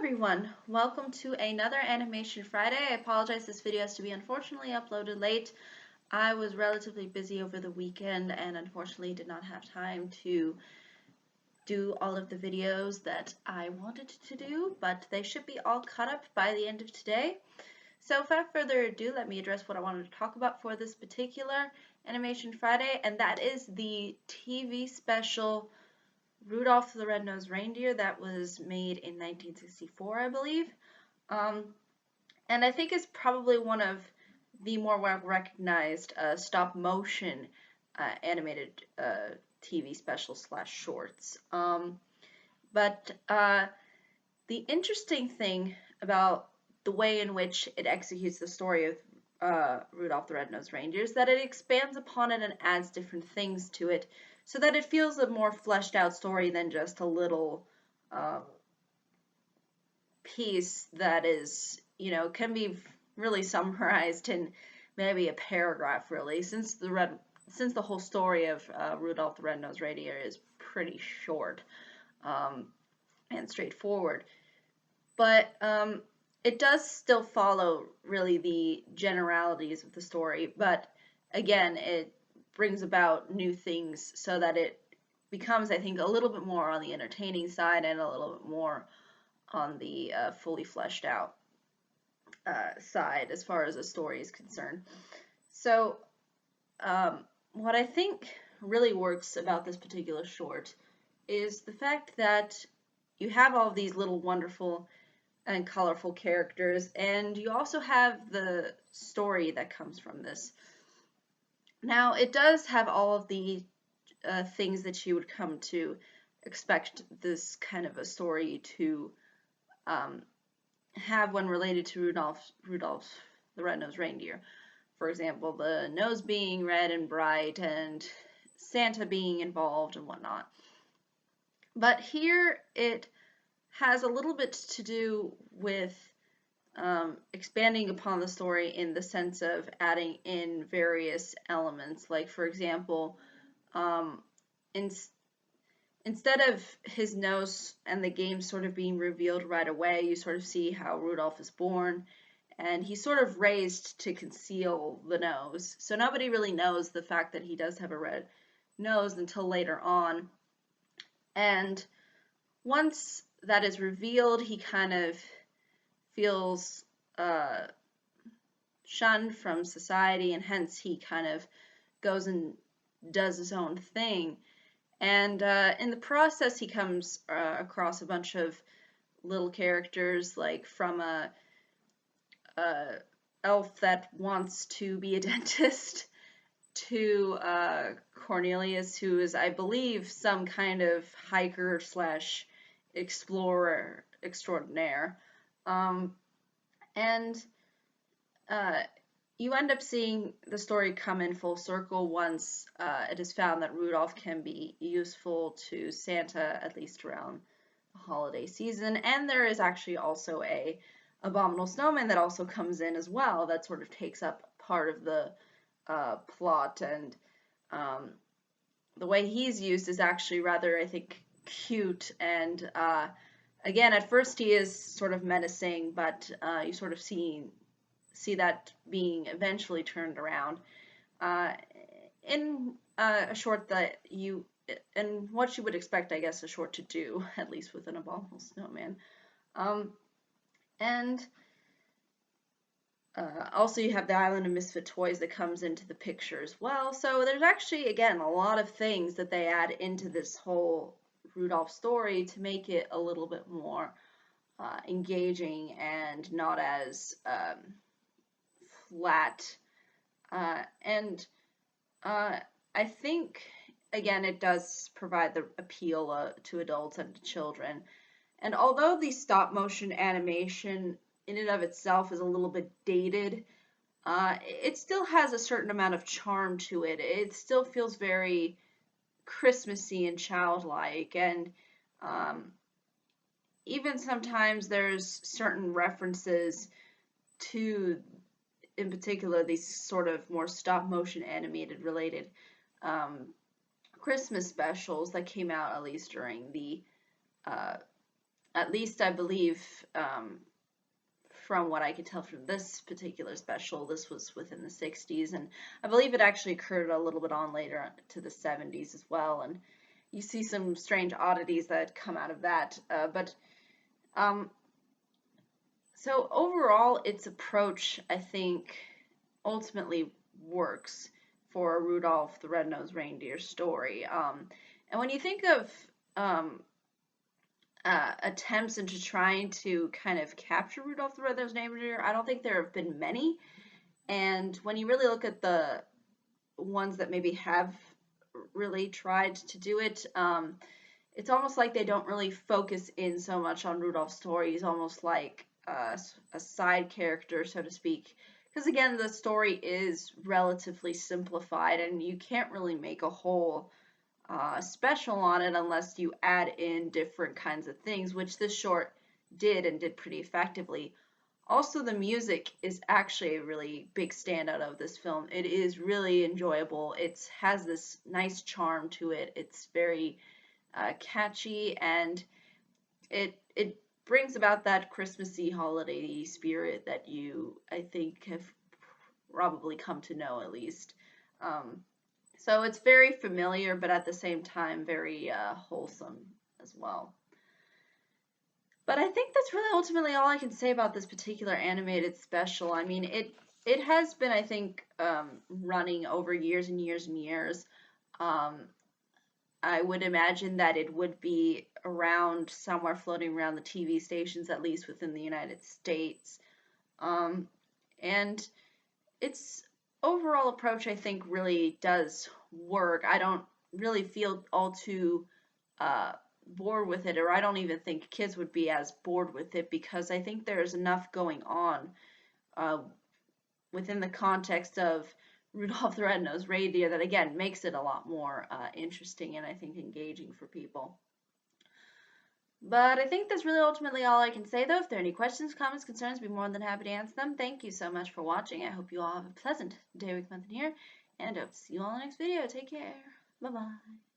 everyone, welcome to another Animation Friday. I apologize, this video has to be unfortunately uploaded late. I was relatively busy over the weekend and unfortunately did not have time to do all of the videos that I wanted to do, but they should be all caught up by the end of today. So without further ado, let me address what I wanted to talk about for this particular Animation Friday, and that is the TV special Rudolph the Red-Nosed Reindeer that was made in 1964, I believe. And I think it's probably one of the more well-recognized stop-motion animated TV specials / shorts. But the interesting thing about the way in which it executes the story of Rudolph the Red-Nosed Reindeer is that it expands upon it and adds different things to it, so that it feels a more fleshed out story than just a little piece that is, can be really summarized in maybe a paragraph, really, since the whole story of Rudolph the Red-Nosed Reindeer is pretty short and straightforward. But it does still follow really the generalities of the story, but again, it brings about new things so that it becomes, I think, a little bit more on the entertaining side and a little bit more on the fully fleshed out side as far as the story is concerned. So what I think really works about this particular short is the fact that you have all of these little wonderful and colorful characters, and you also have the story that comes from this. Now, it does have all of the things that you would come to expect this kind of a story to have when related to Rudolph the Red-Nosed Reindeer. For example, the nose being red and bright and Santa being involved and whatnot. But here it has a little bit to do with expanding upon the story in the sense of adding in various elements. Like, for example, instead of his nose and the game sort of being revealed right away, you sort of see how Rudolph is born, and he's sort of raised to conceal the nose. So nobody really knows the fact that he does have a red nose until later on. And once that is revealed, he kind of feels shunned from society, and hence he kind of goes and does his own thing. And in the process, he comes across a bunch of little characters, like from a elf that wants to be a dentist to Cornelius, who is, I believe, some kind of hiker / explorer extraordinaire. And you end up seeing the story come in full circle once it is found that Rudolph can be useful to Santa, at least around the holiday season. And there is actually also a abominable snowman that also comes in as well, that sort of takes up part of the plot, and the way he's used is actually rather, I think, cute. And again, at first he is sort of menacing, but you sort of see that being eventually turned around in a short that and what you would expect, I guess, a short to do, at least with an abominable snowman. And also you have the Island of Misfit Toys that comes into the picture as well. So there's actually, again, a lot of things that they add into this whole Rudolph story to make it a little bit more engaging and not as flat. And I think, again, it does provide the appeal to adults and to children. And although the stop motion animation in and of itself is a little bit dated, it still has a certain amount of charm to it. It still feels very Christmassy and childlike, and even sometimes there's certain references to, in particular, these sort of more stop motion animated related Christmas specials that came out, at least during the at least I believe, from what I could tell from this particular special, this was within the 60s, and I believe it actually occurred a little bit on later to the 70s as well, and you see some strange oddities that come out of that. Um, so overall, its approach, I think, ultimately works for a Rudolph the Red-Nosed Reindeer story. And when you think of um, attempts into trying to kind of capture Rudolph the Red-Nosed Reindeer, I don't think there have been many. And when you really look at the ones that maybe have really tried to do it, it's almost like they don't really focus in so much on Rudolph's story. He's almost like a side character, so to speak. Because again, the story is relatively simplified, and you can't really make a whole special on it unless you add in different kinds of things, which this short did and did pretty effectively. Also, the music is actually a really big standout of this film. It is really enjoyable. It has this nice charm to it. It's very catchy, and it brings about that Christmassy holiday spirit that you, I think, have probably come to know at least. Um, so it's very familiar, but at the same time very wholesome as well. But I think that's really ultimately all I can say about this particular animated special. I mean, it has been, I think, running over years and years and years. Um, I would imagine that it would be around somewhere floating around the TV stations, at least within the United States. Um, and its overall approach, I think, really does work. I don't really feel all too uh, bored with it, or I don't even think kids would be as bored with it because I think there's enough going on uh, within the context of Rudolph the Red-Nosed Reindeer that again makes it a lot more interesting and I think engaging for people. But I think that's really ultimately all I can say though. If there are any questions, comments, concerns, I'd be more than happy to answer them. Thank you so much for watching. I hope you all have a pleasant day, week, month, and year, and I hope to see you all in the next video. Take care. Bye bye.